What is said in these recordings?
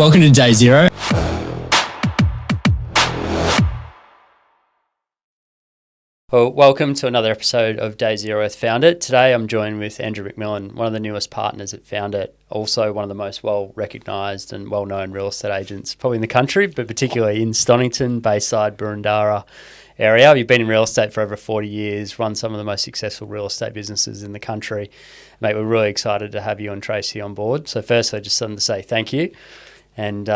Welcome to Day Zero. Well, welcome to another episode of Day Zero with FOUNDIT. Today I'm joined with Andrew Macmillan, one of the newest partners at FOUNDIT, also one of the most well-recognised and well-known real estate agents probably in the country, but particularly in Stonnington, Bayside, Boroondara area. You've been in real estate for over 40 years, run some of the most successful real estate businesses in the country. Mate, we're really excited to have you and Tracy on board. So firstly, I just wanted to say thank you. And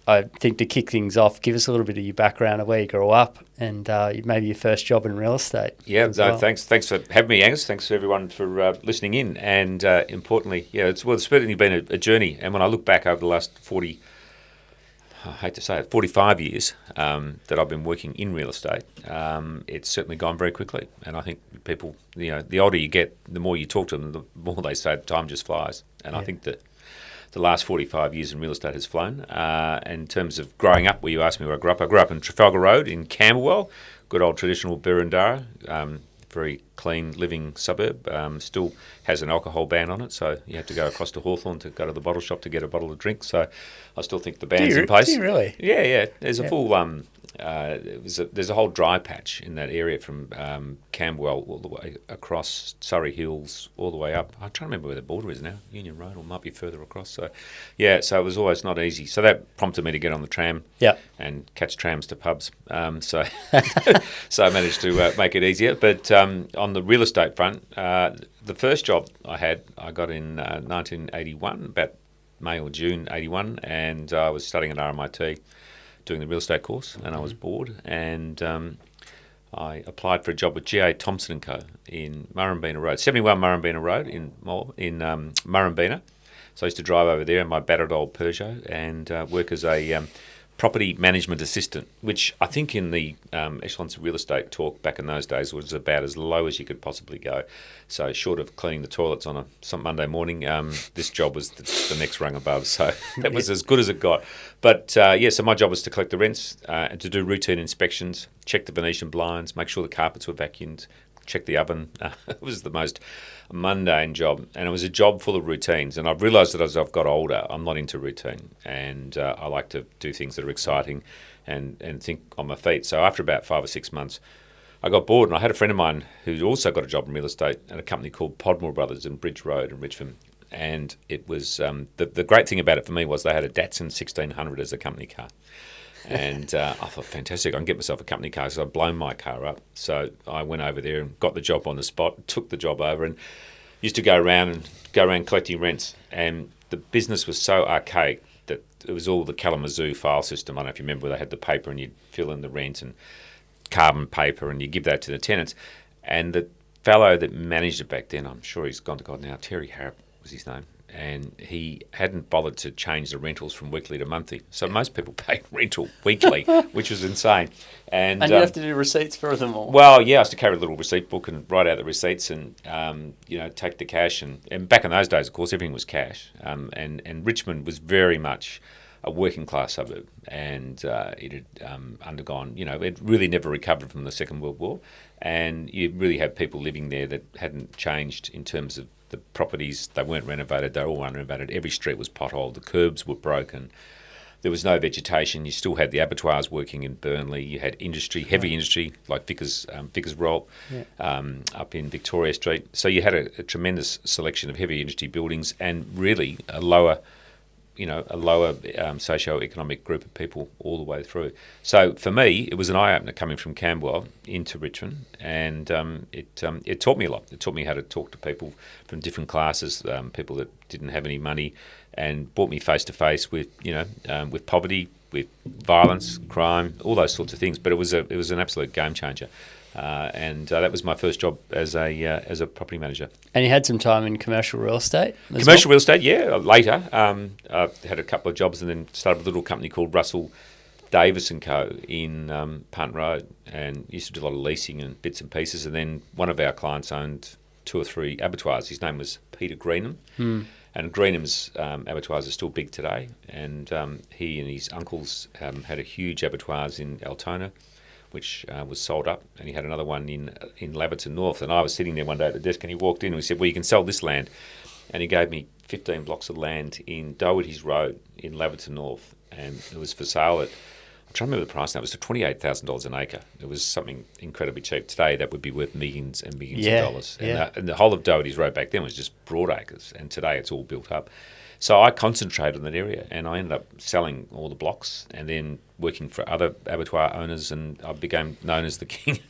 I think to kick things off, give us a little bit of your background of where you grew up and maybe your first job in real estate. Yeah, thanks for having me, Angus. Thanks to everyone for listening in. And importantly, it's certainly been a journey. And when I look back over the last 45 years that I've been working in real estate, it's certainly gone very quickly. And I think people, the older you get, the more you talk to them, the more they say time just flies. And I think that the last 45 years in real estate has flown. In terms of growing up, where you asked me where I grew up in Trafalgar Road in Camberwell, good old traditional Boroondara, very clean living suburb. Still has an alcohol ban on it, so you have to go across to Hawthorn to go to the bottle shop to get a bottle of drink. So I still think the ban's in place. Do you really? Yeah. There's a full there's a whole dry patch in that area from Camberwell all the way across Surrey Hills, all the way up. I'm trying to remember where the border is now, Union Road, or might be further across. So it was always not easy. So that prompted me to get on the tram and catch trams to pubs. So I managed to make it easier. But on the real estate front, the first job I got in 1981, about May or June 81, and I was studying at RMIT, doing the real estate course, and I was bored, and I applied for a job with G.A. Thompson & Co. in Murrumbeena Road, 71 Murrumbeena Road in Murrumbeena. So I used to drive over there in my battered old Peugeot and work as a property management assistant, which I think in the echelons of real estate talk back in those days was about as low as you could possibly go. So short of cleaning the toilets on some Monday morning, this job was the next rung above. So that was as good as it got. But so my job was to collect the rents and to do routine inspections, check the Venetian blinds, make sure the carpets were vacuumed, check the oven. It was the most mundane job, and it was a job full of routines. And I've realised that as I've got older, I'm not into routine, and I like to do things that are exciting and think on my feet. So after about 5 or 6 months, I got bored, and I had a friend of mine who also got a job in real estate at a company called Podmore Brothers in Bridge Road in Richmond. And it was the great thing about it for me was they had a Datsun 1600 as a company car. And I thought, fantastic, I can get myself a company car because I've blown my car up. So I went over there and got the job on the spot, took the job over, and used to go around collecting rents. And the business was so archaic that it was all the Kalamazoo file system. I don't know if you remember, where they had the paper and you'd fill in the rent and carbon paper and you give that to the tenants. And the fellow that managed it back then, I'm sure he's gone to God now, Terry Harrop was his name. And he hadn't bothered to change the rentals from weekly to monthly. So most people paid rental weekly, which was insane. And you have to do receipts for them all? Well, yeah, I used to carry a little receipt book and write out the receipts and, take the cash. And back in those days, of course, everything was cash. And Richmond was very much a working class suburb. And it had undergone, it really never recovered from the Second World War. And you really had people living there that hadn't changed in terms of the properties. They weren't renovated, they were all unrenovated. Every street was potholed, the curbs were broken, there was no vegetation. You still had the abattoirs working in Burnley, you had heavy industry like Vickers Roll up in Victoria Street. So you had a tremendous selection of heavy industry buildings and really a lower socio-economic group of people all the way through. So for me, it was an eye-opener coming from Camberwell into Richmond, and it taught me a lot. It taught me how to talk to people from different classes, people that didn't have any money, and brought me face-to-face with poverty, with violence, crime, all those sorts of things. But it was an absolute game changer. And that was my first job as a property manager. And you had some time in commercial real estate as Commercial real estate, yeah, later. I had a couple of jobs and then started a little company called Russell Davis & Co. in Punt Road, and used to do a lot of leasing and bits and pieces. And then one of our clients owned 2 or 3 abattoirs. His name was Peter Greenham. And Greenham's abattoirs are still big today. And he and his uncles had a huge abattoirs in Altona, which was sold up, and he had another one in Laverton North. And I was sitting there one day at the desk, and he walked in and he said, well, you can sell this land. And he gave me 15 blocks of land in Doherty's Road in Laverton North, and it was for sale at, I'm trying to remember the price now, it was $28,000 an acre. It was something incredibly cheap. Today that would be worth millions and millions of dollars. And the whole of Doherty's Road back then was just broad acres, and today it's all built up. So I concentrated on that area, and I ended up selling all the blocks and then working for other abattoir owners, and I became known as the king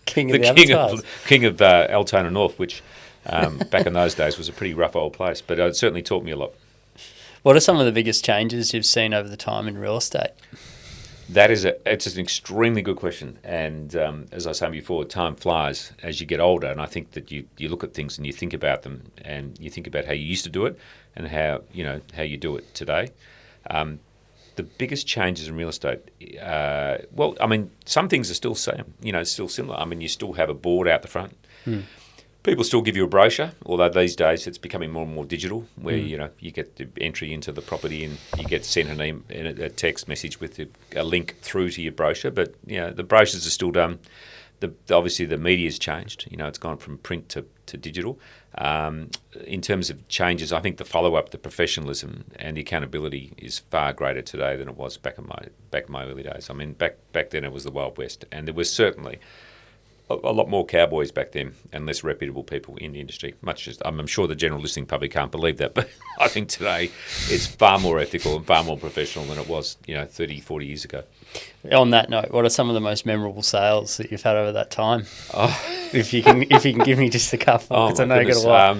of Altona North, which back in those days was a pretty rough old place, but it certainly taught me a lot. What are some of the biggest changes you've seen over the time in real estate? It's an extremely good question, and as I was saying before, time flies as you get older, and I think that you look at things and you think about them, and you think about how you used to do it and how you do it today. The biggest changes in real estate, some things are still same, still similar. I mean, you still have a board out the front. People still give you a brochure, although these days it's becoming more and more digital, where you get the entry into the property and you get sent a text message with a link through to your brochure. But the brochures are still done. Obviously the media's changed. It's gone from print to digital. In terms of changes, I think the follow-up, the professionalism and the accountability is far greater today than it was back in my early days. I mean, back then it was the Wild West, and there was certainly a lot more cowboys back then and less reputable people in the industry. Much as I'm sure the general listening public can't believe that, but I think today it's far more ethical and far more professional than it was 30, 40 years ago. On that note, what are some of the most memorable sales that you've had over that time? If you can give me just a couple, because I know you got a lot.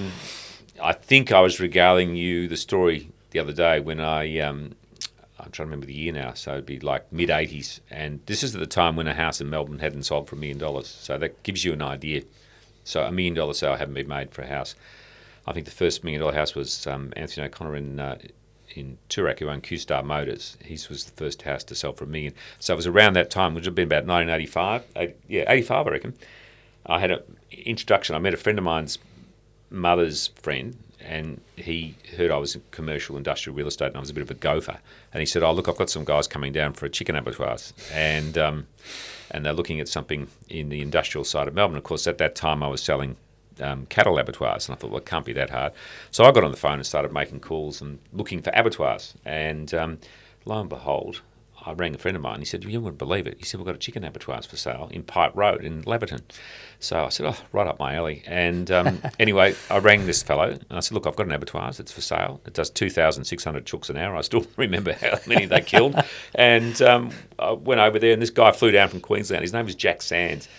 I think I was regaling you the story the other day when I'm trying to remember the year now, so it'd be like mid-80s. And this is at the time when a house in Melbourne hadn't sold for $1 million. So that gives you an idea. So $1 million sale hadn't been made for a house. I think the first $1 million house was Anthony O'Connor in Toorak, who owned Q-Star Motors. His was the first house to sell for $1 million. So it was around that time, which would have been about 1985. 85, I reckon. I had an introduction. I met a friend of mine's mother's friend, and he heard I was in commercial industrial real estate and I was a bit of a gopher. And he said, look, I've got some guys coming down for a chicken abattoirs. And they're looking at something in the industrial side of Melbourne. Of course, at that time I was selling cattle abattoirs, and I thought, well, it can't be that hard. So I got on the phone and started making calls and looking for abattoirs. And lo and behold, I rang a friend of mine. He said, you wouldn't believe it. He said, we've got a chicken abattoirs for sale in Pipe Road in Laverton. So I said, right up my alley. And anyway, I rang this fellow and I said, look, I've got an abattoirs. It's for sale. It does 2,600 chooks an hour. I still remember how many they killed. And I went over there, and this guy flew down from Queensland. His name was Jack Sands.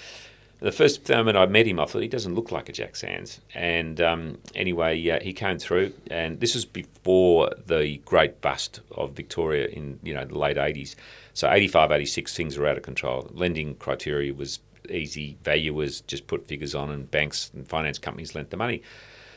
The first moment I met him, I thought, he doesn't look like a Jack Sands. And anyway, he came through, and this was before the great bust of Victoria in the late 80s. So 85, 86, things were out of control. Lending criteria was easy. Valuers just put figures on, and banks and finance companies lent the money.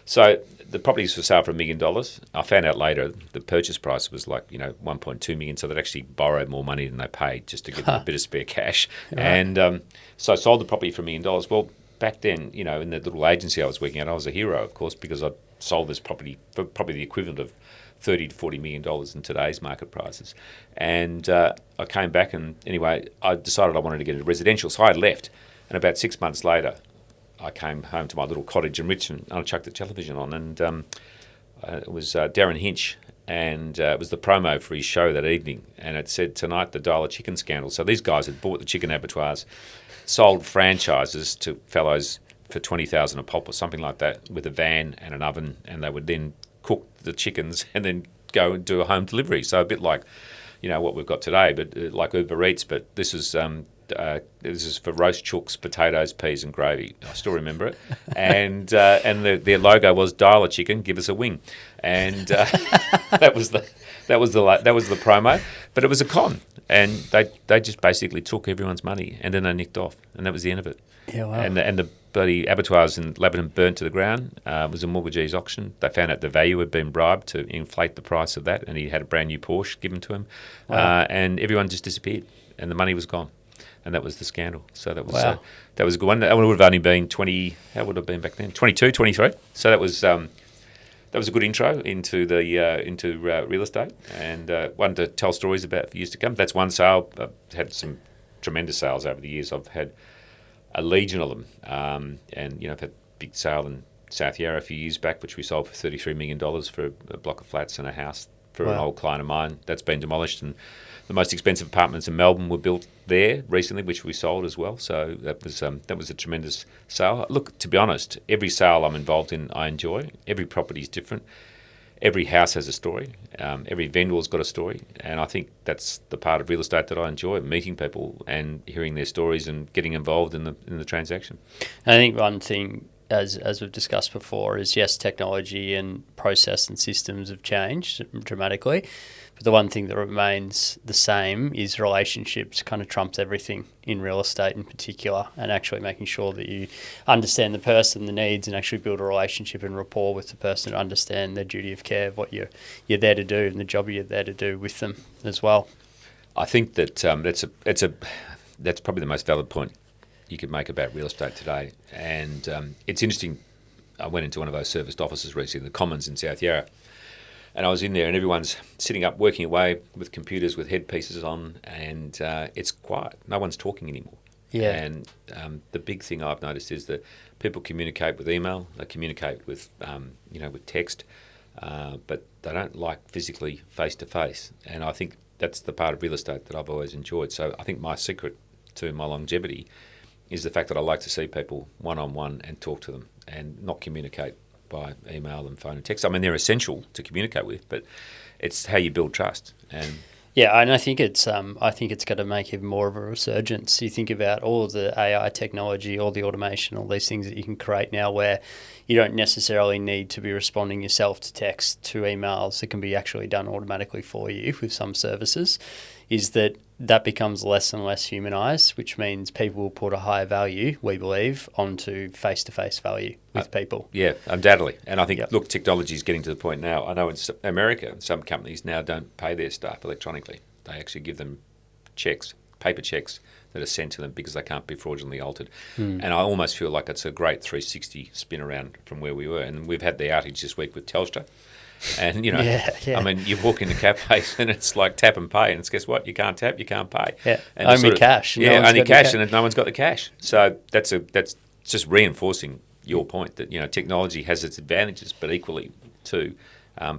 So the properties for sale for $1 million. I found out later the purchase price was like, $1.2 million. So they'd actually borrowed more money than they paid just to get a bit of spare cash. Right. And so I sold the property for $1 million. Well, back then, in the little agency I was working at, I was a hero, of course, because I sold this property for probably the equivalent of $30 to $40 million in today's market prices. And I came back, and anyway, I decided I wanted to get into residential. So I left, and about 6 months later, I came home to my little cottage in Richmond, and I chucked the television on, and it was Darren Hinch, and it was the promo for his show that evening, and it said, tonight, the Dollar Chicken Scandal. So these guys had bought the chicken abattoirs, sold franchises to fellows for $20,000 a pop or something like that, with a van and an oven, and they would then cook the chickens and then go and do a home delivery. So a bit like, what we've got today, but like Uber Eats, but this is for roast chooks, potatoes, peas, and gravy. I still remember it. And their logo was "Dial a chicken, give us a wing," and that was the promo. But it was a con, and they just basically took everyone's money, and then they nicked off, and that was the end of it. Yeah, wow. And the bloody abattoirs in Laverton burnt to the ground. It was a mortgagee's auction. They found out the value had been bribed to inflate the price of that, and he had a brand new Porsche given to him. Wow. And everyone just disappeared, and the money was gone. And that was the scandal. So that was that was a good one. That would have only been 20. How would it have been back then? 22, 23. So that was a good intro into real estate, and one to tell stories about for years to come. That's one sale. I've had some tremendous sales over the years. I've had a legion of them, and I've had big sale in South Yarra a few years back, which we sold for $33 million for a block of flats and a house for an Wow. old client of mine. That's been demolished, and the most expensive apartments in Melbourne were built there recently, which we sold as well. So that was a tremendous sale. Look, to be honest, every sale I'm involved in, I enjoy. Every property is different. Every house has a story. Every vendor's got a story, and I think that's the part of real estate that I enjoy: meeting people and hearing their stories and getting involved in the transaction. I think one thing, as we've discussed before, is yes, technology and process and systems have changed dramatically, but the one thing that remains the same is relationships kind of trumps everything in real estate in particular, and actually making sure that you understand the person, the needs, and actually build a relationship and rapport with the person to understand their duty of care, of what you're there to do and the job you're there to do with them as well. I think that that's probably the most valid point you could make about real estate today. And it's interesting. I went into one of those serviced offices recently, the Commons in South Yarra, and I was in there, and everyone's sitting up, working away with computers with headpieces on, and it's quiet. No one's talking anymore. Yeah. And the big thing I've noticed is that people communicate with email, they communicate with with text, but they don't like physically face to face. And I think that's the part of real estate that I've always enjoyed. So I think my secret to my longevity is the fact that I like to see people one-on-one and talk to them and not communicate by email and phone and text. I mean, they're essential to communicate with, but it's how you build trust. And yeah, and I think it's going to make even more of a resurgence. You think about all of the AI technology, all the automation, all these things that you can create now, where you don't necessarily need to be responding yourself to text, to emails. It can be actually done automatically for you with some services. Is that becomes less and less humanised, which means people will put a higher value, we believe, onto face-to-face value with people. Yeah, undoubtedly. And I think, Yep. look, technology is getting to the point now. I know in America, some companies now don't pay their staff electronically. They actually give them checks, paper checks that are sent to them because they can't be fraudulently altered. And I almost feel like it's a great 360 spin around from where we were. And we've had the outage this week with Telstra. And, Yeah. I mean, you walk into cafes and it's like tap and pay, and it's guess what? You can't tap, you can't pay. Yeah, and only cash. Yeah, only cash, and no one's got the cash. So that's just reinforcing your point that technology has its advantages, but equally too,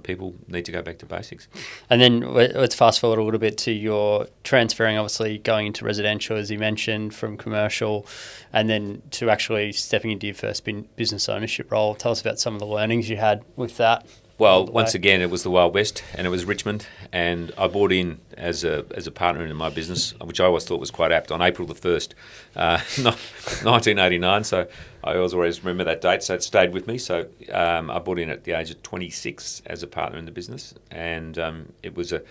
people need to go back to basics. And then let's fast forward a little bit to your transferring, obviously going into residential, as you mentioned, from commercial, and then to actually stepping into your first business ownership role. Tell us about some of the learnings you had with that. Well, once again, it was the Wild West, and it was Richmond, and I bought in as a partner in my business, which I always thought was quite apt, on April the 1st, 1989. So I always remember that date, so it stayed with me. So I bought in at the age of 26 as a partner in the business, and it was a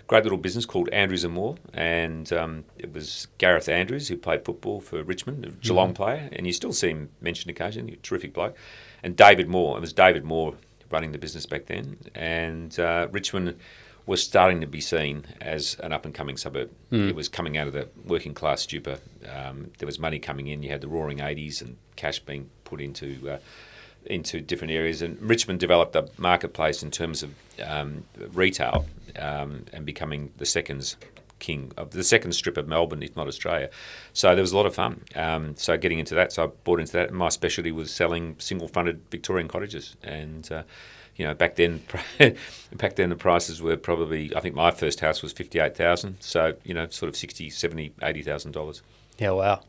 great little business called Andrews and Moore, and it was Gareth Andrews, who played football for Richmond, a Geelong player, and you still see him mentioned occasionally, a terrific bloke, and David Moore. It was David Moore running the business back then, and Richmond was starting to be seen as an up-and-coming suburb. It was coming out of the working-class stupor. There was money coming in. You had the roaring 80s and cash being put into different areas, and Richmond developed a marketplace in terms of retail and becoming the second strip of Melbourne, if not Australia. So there was a lot of fun. So getting into that, so I bought into that. And my specialty was selling single-fronted Victorian cottages, and back then the prices were probably, I think my first house was $58,000. So sort of $60,000, $70,000, $80,000. Yeah, wow.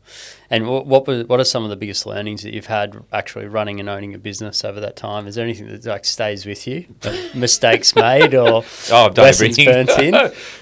And what are some of the biggest learnings that you've had actually running and owning a business over that time? Is there anything that stays with you? Mistakes made or lessons burnt in?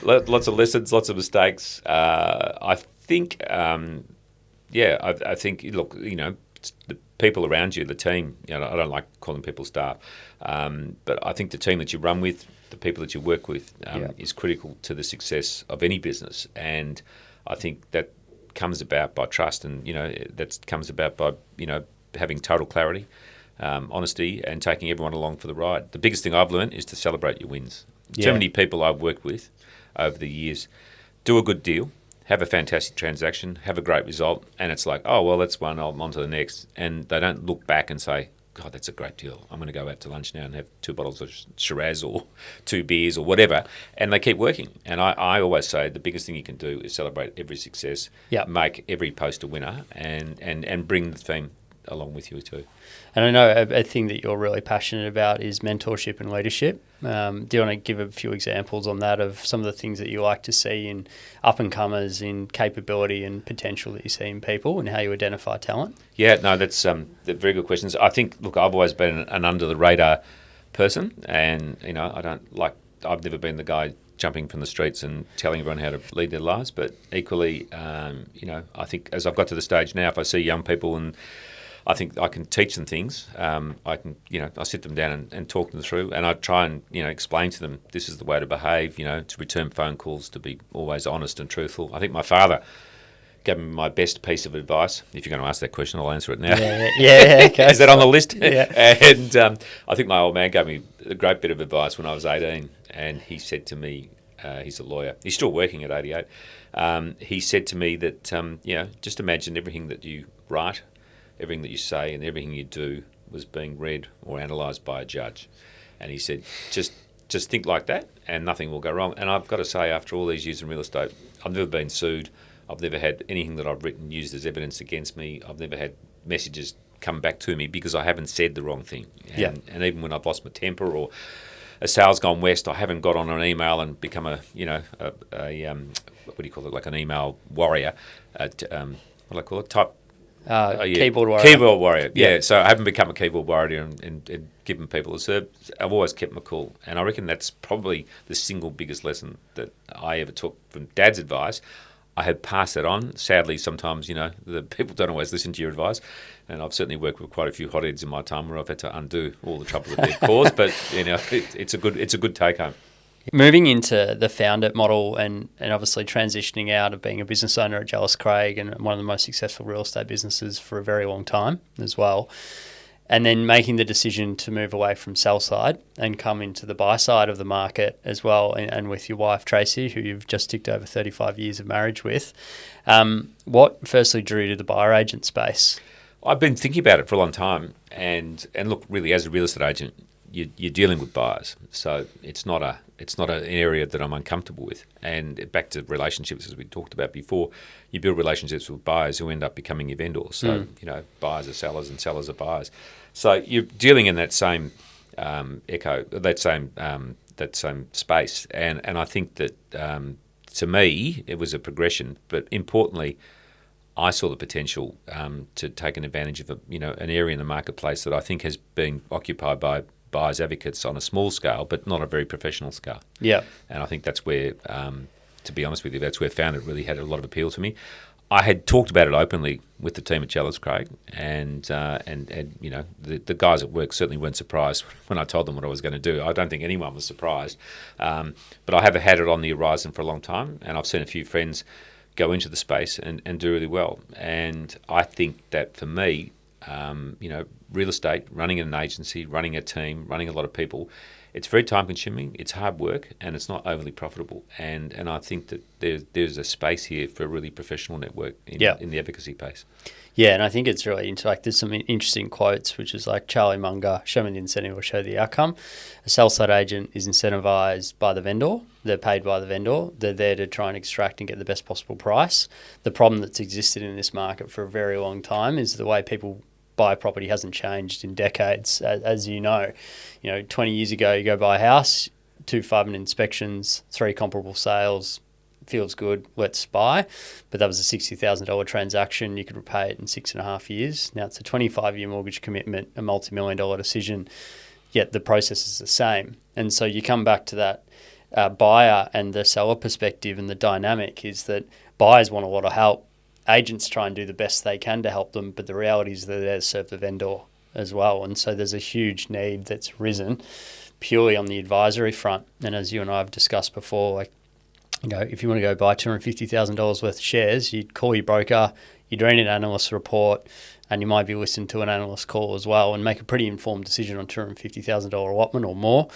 Lots of lessons, lots of mistakes. I think, I think, look, the people around you, the team, I don't like calling people staff, but I think the team that you run with, the people that you work with, is critical to the success of any business. And I think that comes about by trust, and that comes about by having total clarity, honesty, and taking everyone along for the ride. The biggest thing I've learned is to celebrate your wins. Too many people I've worked with over the years do a good deal, have a fantastic transaction, have a great result, and it's like, oh well, that's one, I'm on to the next, and they don't look back and say, God, that's a great deal. I'm going to go out to lunch now and have 2 bottles of Shiraz or 2 beers or whatever. And they keep working. And I always say the biggest thing you can do is celebrate every success, make every post a winner, and bring the team along with you too. And I know a thing that you're really passionate about is mentorship and leadership. Do you want to give a few examples on that of some of the things that you like to see in up-and-comers, in capability and potential that you see in people, and how you identify talent? Yeah, no, that's very good questions. I think, look, I've always been an under-the-radar person, and, I've never been the guy jumping from the streets and telling everyone how to lead their lives, but equally, I think as I've got to the stage now, if I see young people and I think I can teach them things. I sit them down and talk them through, and I try and explain to them this is the way to behave. To return phone calls, to be always honest and truthful. I think my father gave me my best piece of advice. If you're going to ask that question, I'll answer it now. Yeah. Okay. Is that on the list? Yeah. And I think my old man gave me a great bit of advice when I was 18, and he said to me, he's a lawyer. He's still working at 88. He said to me that just imagine everything that you write, everything that you say and everything you do was being read or analysed by a judge. And he said, just think like that and nothing will go wrong. And I've got to say, after all these years in real estate, I've never been sued. I've never had anything that I've written used as evidence against me. I've never had messages come back to me because I haven't said the wrong thing. And even when I've lost my temper or a sale's gone west, I haven't got on an email and become a what do you call it, like an email warrior. What do I call it? Keyboard warrior. Keyboard warrior, yeah. So I haven't become a keyboard warrior and given people a serve. I've always kept my cool. And I reckon that's probably the single biggest lesson that I ever took from Dad's advice. I have passed it on. Sadly, sometimes, the people don't always listen to your advice. And I've certainly worked with quite a few hotheads in my time where I've had to undo all the trouble that they've caused. But, it's a good take home. Moving into the FOUNDIT model and obviously transitioning out of being a business owner at Jellis Craig and one of the most successful real estate businesses for a very long time as well, and then making the decision to move away from sell side and come into the buy side of the market as well, and with your wife Tracy, who you've just ticked over 35 years of marriage with. What firstly drew you to the buyer agent space? I've been thinking about it for a long time, and look, really, as a real estate agent, you're dealing with buyers, so it's not an area that I'm uncomfortable with. And back to relationships, as we talked about before, you build relationships with buyers who end up becoming your vendors. So buyers are sellers and sellers are buyers. So you're dealing in that same that same space. And I think that to me it was a progression, but importantly, I saw the potential to take an advantage of an area in the marketplace that I think has been occupied by buyers advocates on a small scale, but not a very professional scale. Yeah. And I think that's where, to be honest with you, that's where FOUNDIT really had a lot of appeal to me. I had talked about it openly with the team at Jellis Craig, and the guys at work certainly weren't surprised when I told them what I was going to do. I don't think anyone was surprised, but I have had it on the horizon for a long time, and I've seen a few friends go into the space and do really well. And I think that for me, real estate, running an agency, running a team, running a lot of people, it's very time consuming, it's hard work, and it's not overly profitable. And I think that there's a space here for a really professional network in the advocacy space. Yeah, and I think it's really there's some interesting quotes, which is like Charlie Munger, show me the incentive or show the outcome. A sell-side agent is incentivized by the vendor. They're paid by the vendor. They're there to try and extract and get the best possible price. The problem that's existed in this market for a very long time is the way people buy property hasn't changed in decades, as you know. 20 years ago, you go buy a house, 2 5-minute inspections, 3 comparable sales, feels good, let's buy. But that was a $60,000 transaction. You could repay it in 6.5 years. Now it's a 25-year mortgage commitment, a multimillion-dollar decision, yet the process is the same. And so you come back to that buyer and the seller perspective, and the dynamic is that buyers want a lot of help. Agents try and do the best they can to help them, but the reality is they're there to serve the vendor as well. And so there's a huge need that's risen purely on the advisory front. And as you and I have discussed before, if you want to go buy $250,000 worth of shares, you'd call your broker, you'd read an analyst report, and you might be listening to an analyst call as well and make a pretty informed decision on $250,000 allotment or more.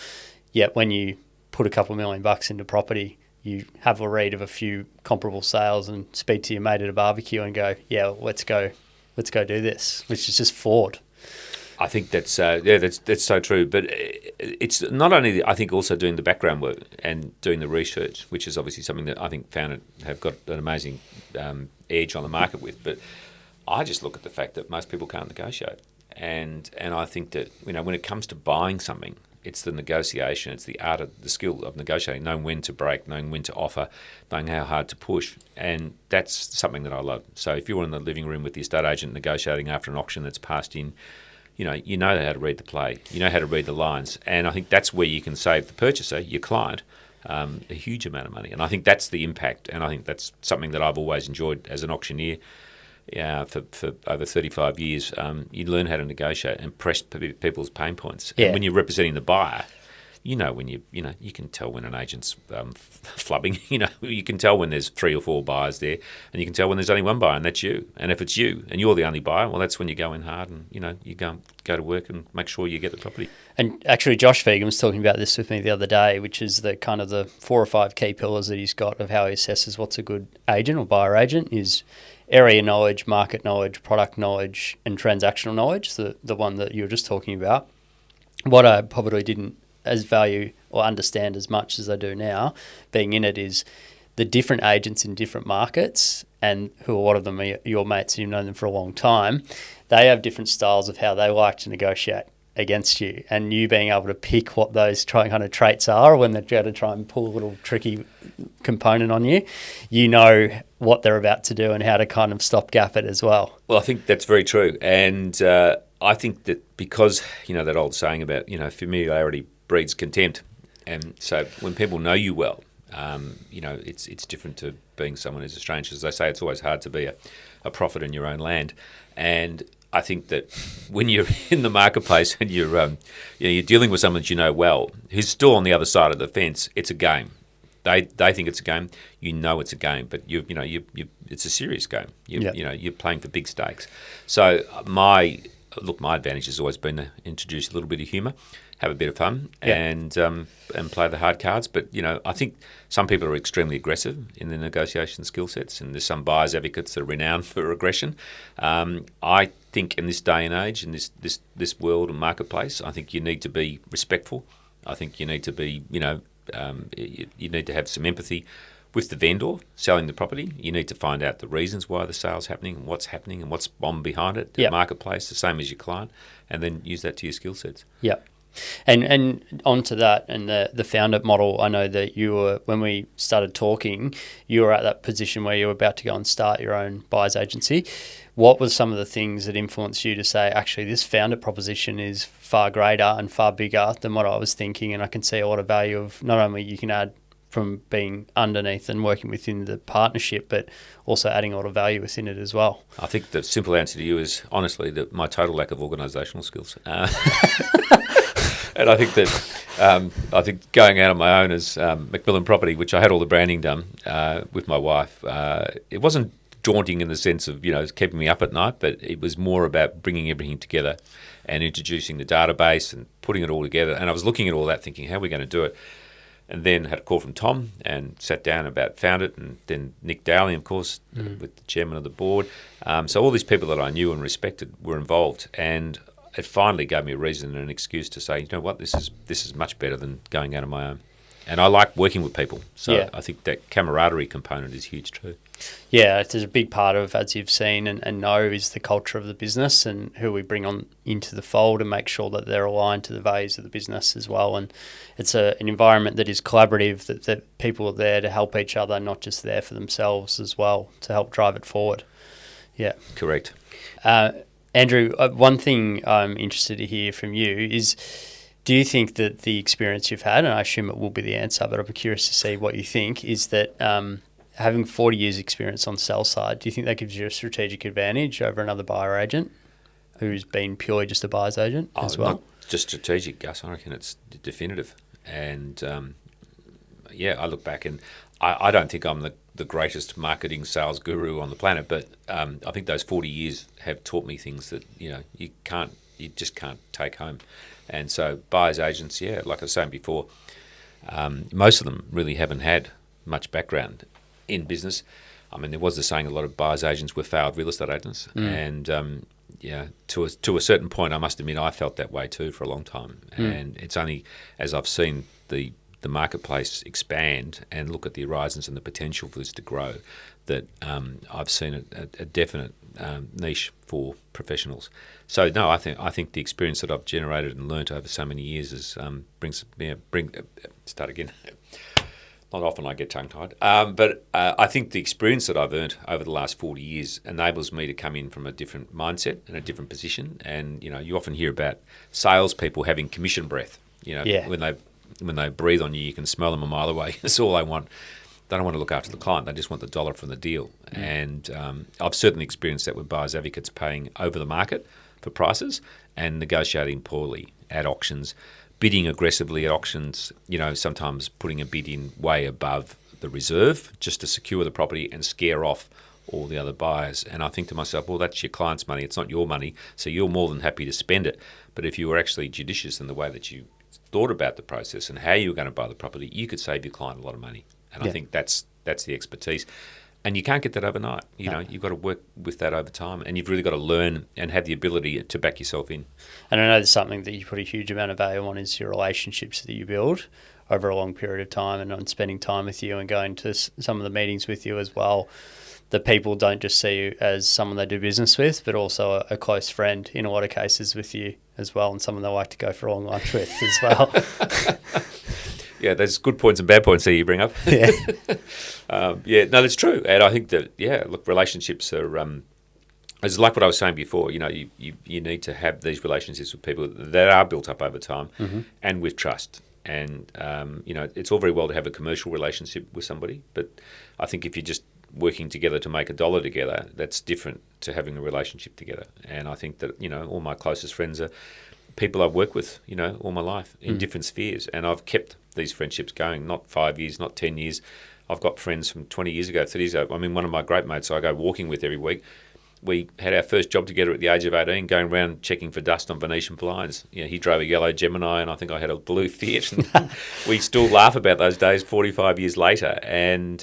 Yet when you put a couple $1 million into property, you have a read of a few comparable sales and speak to your mate at a barbecue and go, yeah, let's go do this, which is just flawed. I think that's so true. But it's not only, I think, also doing the background work and doing the research, which is obviously something that I think FOUNDIT have got an amazing edge on the market with. But I just look at the fact that most people can't negotiate. And I think that, when it comes to buying something, it's the negotiation, it's the art of the skill of negotiating, knowing when to break, knowing when to offer, knowing how hard to push. And that's something that I love. So if you're in the living room with the estate agent negotiating after an auction that's passed in, you know how to read the play, you know how to read the lines. And I think that's where you can save the purchaser, your client, a huge amount of money. And I think that's the impact. And I think that's something that I've always enjoyed as an auctioneer. For over 35 years, you learn how to negotiate and press people's pain points. Yeah. And when you're representing the buyer, when you can tell when an agent's flubbing. You can tell when there's 3 or 4 buyers there, and you can tell when there's only one buyer, and that's you. And if it's you and you're the only buyer, well, that's when you go in hard and you go to work and make sure you get the property. And actually, Josh Fegan was talking about this with me the other day, which is the kind of the 4 or 5 key pillars that he's got of how he assesses what's a good agent or buyer agent is area knowledge, market knowledge, product knowledge, and transactional knowledge, the one that you were just talking about. What I probably didn't as value or understand as much as I do now, being in it, is the different agents in different markets, and who a lot of them are your mates and you've known them for a long time. They have different styles of how they like to negotiate against you, and you being able to pick what those kind of traits are when they're going to try and pull a little tricky component on you, what they're about to do and how to kind of stopgap it as well. Well, I think that's very true. And I think that because, that old saying about, familiarity breeds contempt. And so when people know you well, it's different to being someone who's a stranger. As they say, it's always hard to be a prophet in your own land. And I think that when you're in the marketplace and you're dealing with someone that you know well, who's still on the other side of the fence, it's a game. They think it's a game. It's a game, but it's a serious game. You're playing for big stakes. So my advantage has always been to introduce a little bit of humour, have a bit of fun, and play the hard cards. But I think some people are extremely aggressive in their negotiation skill sets, and there's some buyers advocates that are renowned for aggression. I think in this day and age, in this world and marketplace, I think you need to be respectful. I think you need to be, you need to have some empathy with the vendor selling the property. You need to find out the reasons why the sale's happening and what's on behind it, the marketplace, the same as your client, and then use that to your skill sets. Yeah. And onto that and the FOUNDIT model, I know that you were, when we started talking, you were at that position where you were about to go and start your own buyer's agency. What were some of the things that influenced you to say, actually, this FOUNDIT proposition is far greater and far bigger than what I was thinking, and I can see a lot of value of not only you can add from being underneath and working within the partnership, but also adding a lot of value within it as well? I think the simple answer to you is, honestly, my total lack of organisational skills. And I think that going out on my own as Macmillan Property, which I had all the branding done with my wife, it wasn't daunting in the sense of keeping me up at night, but it was more about bringing everything together and introducing the database and putting it all together. And I was looking at all that, thinking, how are we going to do it? And then had a call from Tom and sat down about FOUNDIT, and then Nick Dowling, of course, with the chairman of the board. So all these people that I knew and respected were involved, and it finally gave me a reason and an excuse to say, this is much better than going out on my own. And I like working with people, so I think that camaraderie component is huge too. Yeah, there's a big part of, as you've seen and know, is the culture of the business and who we bring on into the fold and make sure that they're aligned to the values of the business as well. And it's an environment that is collaborative, that people are there to help each other, not just there for themselves as well, to help drive it forward. Yeah. Correct. Andrew, one thing I'm interested to hear from you is, do you think that the experience you've had, and I assume it will be the answer, but I'm curious to see what you think, is that having 40 years experience on the sell side, do you think that gives you a strategic advantage over another buyer agent who's been purely just a buyer's agent as well? Not just strategic, Gus. I reckon it's definitive. And I look back and I don't think I'm the greatest marketing sales guru on the planet, but I think those 40 years have taught me things that you just can't take home. And so buyers agents, like I was saying before, most of them really haven't had much background in business. I mean, there was the saying a lot of buyers agents were failed real estate agents, and to a certain point, I must admit I felt that way too for a long time. And it's only as I've seen the marketplace expand and look at the horizons and the potential for this to grow that I've seen a definite niche for professionals. So no, I think the experience that I've generated and learnt over so many years is start again. Not often I get tongue-tied. But I think the experience that I've earned over the last 40 years enables me to come in from a different mindset and a different position. And, you often hear about salespeople having commission breath. When they breathe on you, you can smell them a mile away. That's all they want. They don't want to look after the client. They just want the dollar from the deal. And I've certainly experienced that with buyers advocates paying over the market for prices and negotiating poorly at auctions, bidding aggressively at auctions, sometimes putting a bid in way above the reserve just to secure the property and scare off all the other buyers. And I think to myself, well, that's your client's money. It's not your money. So you're more than happy to spend it. But if you were actually judicious in the way that you thought about the process and how you were going to buy the property, you could save your client a lot of money. And I think that's the expertise. And you can't get that overnight. You've got to work with that over time, and you've really got to learn and have the ability to back yourself in. And I know there's something that you put a huge amount of value on is your relationships that you build over a long period of time, and on spending time with you and going to some of the meetings with you as well. The people don't just see you as someone they do business with, but also a close friend in a lot of cases with you as well, and someone they like to go for a long lunch with as well. Yeah, there's good points and bad points that you bring up. Yeah. No, that's true. And I think that, relationships are, it's like what I was saying before, you need to have these relationships with people that are built up over time and with trust. And, it's all very well to have a commercial relationship with somebody, but I think if you're just working together to make $1 together, that's different to having a relationship together. And I think that, all my closest friends are people I've worked with, all my life in different spheres. And I've kept these friendships going, not 5 years, not 10 years. I've got friends from 20 years ago, 30 years ago. I mean, one of my great mates I go walking with every week, we had our first job together at the age of 18, going around checking for dust on Venetian blinds. He drove a yellow Gemini and I think I had a blue Fiat. And we still laugh about those days 45 years later. And,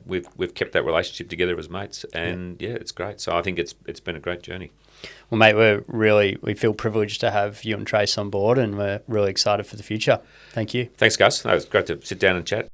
we've kept that relationship together as mates. And, it's great. So I think it's been a great journey. Well, mate, we feel privileged to have you and Trace on board, and we're really excited for the future. Thank you. Thanks, Gus. It was great to sit down and chat.